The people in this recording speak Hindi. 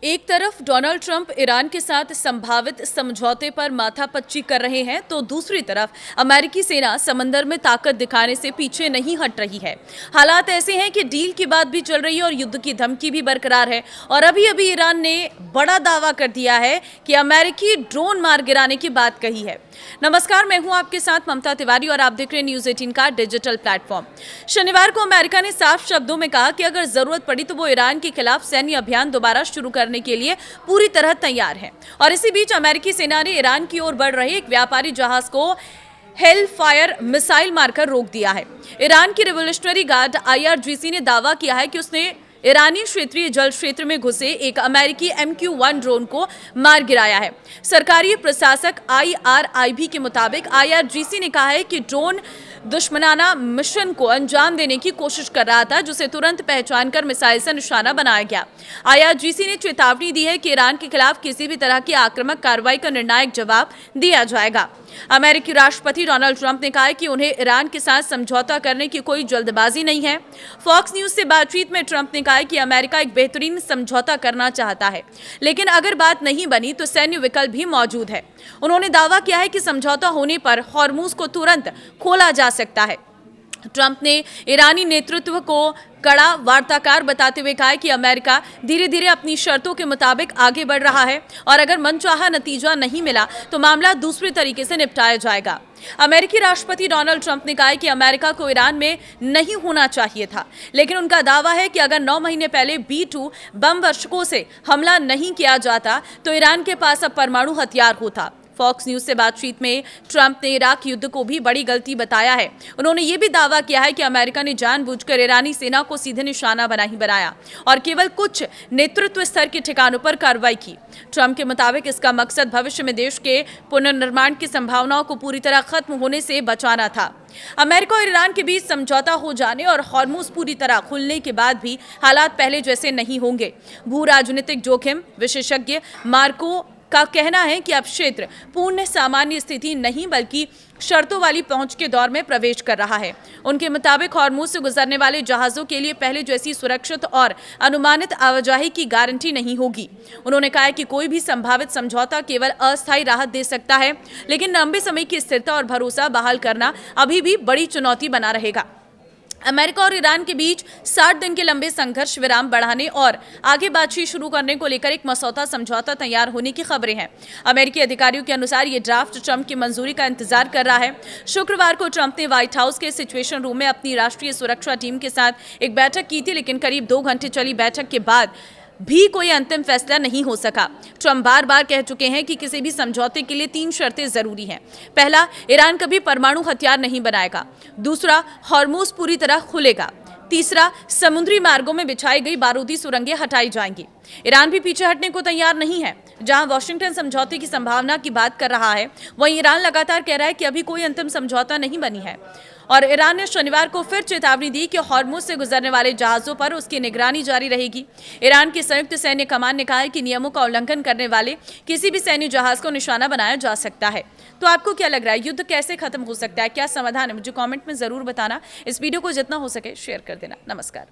एक तरफ डोनाल्ड ट्रंप ईरान के साथ संभावित समझौते पर माथापच्ची कर रहे हैं तो दूसरी तरफ अमेरिकी सेना समंदर में ताकत दिखाने से पीछे नहीं हट रही है। हालात ऐसे हैं कि डील की बात भी चल रही है और युद्ध की धमकी भी बरकरार है। और अभी अभी ईरान ने बड़ा दावा कर दिया है कि अमेरिकी ड्रोन मार गिराने की बात कही है। नमस्कार, मैं हूं आपके साथ ममता तिवारी और आप देख रहे हैं न्यूज 18 का डिजिटल प्लेटफॉर्म। शनिवार को अमेरिका ने साफ शब्दों में कहा कि अगर जरूरत पड़ी तो वो ईरान के खिलाफ सैन्य अभियान दोबारा शुरू करने के लिए पूरी तरह तैयार है। और इसी बीच अमेरिकी सेना ने ईरान की ओर बढ़ रहे एक व्यापारी जहाज को हेल फायर मिसाइल मारकर रोक दिया है। ईरान की रिवोल्यूशनरी गार्ड IRGC ने दावा किया है कि उसने ईरानी क्षेत्रीय जल क्षेत्र में घुसे एक अमेरिकी MQ-1 ड्रोन को मार गिराया है। सरकारी प्रशासक IRIB के मुताबिक IRGC ने कहा है कि ड्रोन दुश्मनाना मिशन को अंजाम देने की कोशिश कर रहा था, जिसे तुरंत पहचानकर मिसाइल से निशाना बनाया गया। IRGC ने चेतावनी दी है कि ईरान के खिलाफ किसी भी तरह की आक्रामक कार्रवाई का निर्णायक जवाब दिया जाएगा। अमेरिकी राष्ट्रपति डोनाल्ड ट्रंप ने कहा है कि उन्हें ईरान के साथ समझौता करने की कोई जल्दबाजी नहीं है। फॉक्स न्यूज से बातचीत में ट्रंप ने कहा है कि अमेरिका एक बेहतरीन समझौता करना चाहता है, लेकिन अगर बात नहीं बनी तो सैन्य विकल्प भी मौजूद है। उन्होंने दावा किया है कि समझौता होने पर हॉर्मुज को तुरंत खोला जा सकता है। ट्रंप ने ईरानी नेतृत्व को कड़ा वार्ताकार बताते हुए कहा कि अमेरिका धीरे धीरे अपनी शर्तों के मुताबिक आगे बढ़ रहा है और अगर मनचाहा नतीजा नहीं मिला तो मामला दूसरे तरीके से निपटाया जाएगा। अमेरिकी राष्ट्रपति डोनाल्ड ट्रंप ने कहा कि अमेरिका को ईरान में नहीं होना चाहिए था, लेकिन उनका दावा है कि अगर 9 महीने पहले B-2 बम वर्षकों से हमला नहीं किया जाता तो ईरान के पास अब परमाणु हथियार होता। फॉक्स न्यूज से बातचीत में ट्रंप ने इराक युद्ध को भी बड़ी गलती बताया है। उन्होंने ये भी दावा किया है कि अमेरिका ने जानबूझकर ईरानी सेना को सीधे निशाना बनाया और केवल कुछ नेतृत्व स्तर के ठिकानों पर कार्रवाई की। ट्रंप के मुताबिक इसका मकसद भविष्य में देश के पुनर्निर्माण की संभावनाओं को पूरी तरह खत्म होने से बचाना था। अमेरिका और ईरान के बीच समझौता हो जाने और हॉर्मुज पूरी तरह खुलने के बाद भी हालात पहले जैसे नहीं होंगे। भू राजनीतिक जोखिम विशेषज्ञ मार्को का कहना है कि अब क्षेत्र पूर्ण सामान्य स्थिति नहीं बल्कि शर्तों वाली पहुंच के दौर में प्रवेश कर रहा है। उनके मुताबिक हॉर्मुज से गुजरने वाले जहाजों के लिए पहले जैसी सुरक्षित और अनुमानित आवाजाही की गारंटी नहीं होगी। उन्होंने कहा कि कोई भी संभावित समझौता केवल अस्थायी राहत दे सकता है, लेकिन लंबे समय की स्थिरता और भरोसा बहाल करना अभी भी बड़ी चुनौती बना रहेगा। अमेरिका और ईरान के बीच 60 दिन के लंबे संघर्ष विराम बढ़ाने और आगे बातचीत शुरू करने को लेकर एक मसौदा समझौता तैयार होने की खबरें हैं। अमेरिकी अधिकारियों के अनुसार ये ड्राफ्ट ट्रंप की मंजूरी का इंतजार कर रहा है। शुक्रवार को ट्रंप ने व्हाइट हाउस के सिचुएशन रूम में अपनी राष्ट्रीय सुरक्षा टीम के साथ एक बैठक की थी, लेकिन करीब 2 घंटे चली बैठक के बाद भी कोई अंतिम फैसला नहीं हो सका। ट्रंप बार बार कह चुके हैं कि किसी भी समझौते के लिए 3 शर्तें जरूरी हैं। पहला, ईरान कभी परमाणु हथियार नहीं बनाएगा। दूसरा, हॉर्मुज पूरी तरह खुलेगा। तीसरा, समुद्री मार्गों में बिछाई गई बारूदी सुरंगें हटाई जाएंगी। ईरान भी पीछे हटने को तैयार नहीं है। जहां वॉशिंगटन समझौते की संभावना की बात कर रहा है, वहीं ईरान लगातार कह रहा है कि अभी कोई अंतिम समझौता नहीं बनी है। और ईरान ने शनिवार को फिर चेतावनी दी कि हॉर्मुज से गुजरने वाले जहाजों पर उसकी निगरानी जारी रहेगी। ईरान की संयुक्त सैन्य कमान ने कहा है कि नियमों का उल्लंघन करने वाले किसी भी सैन्य जहाज को निशाना बनाया जा सकता है। तो आपको क्या लग रहा है, युद्ध कैसे खत्म हो सकता है, क्या समाधान है? मुझे कमेंट में जरूर बताना। इस वीडियो को जितना हो सके शेयर कर देना। नमस्कार।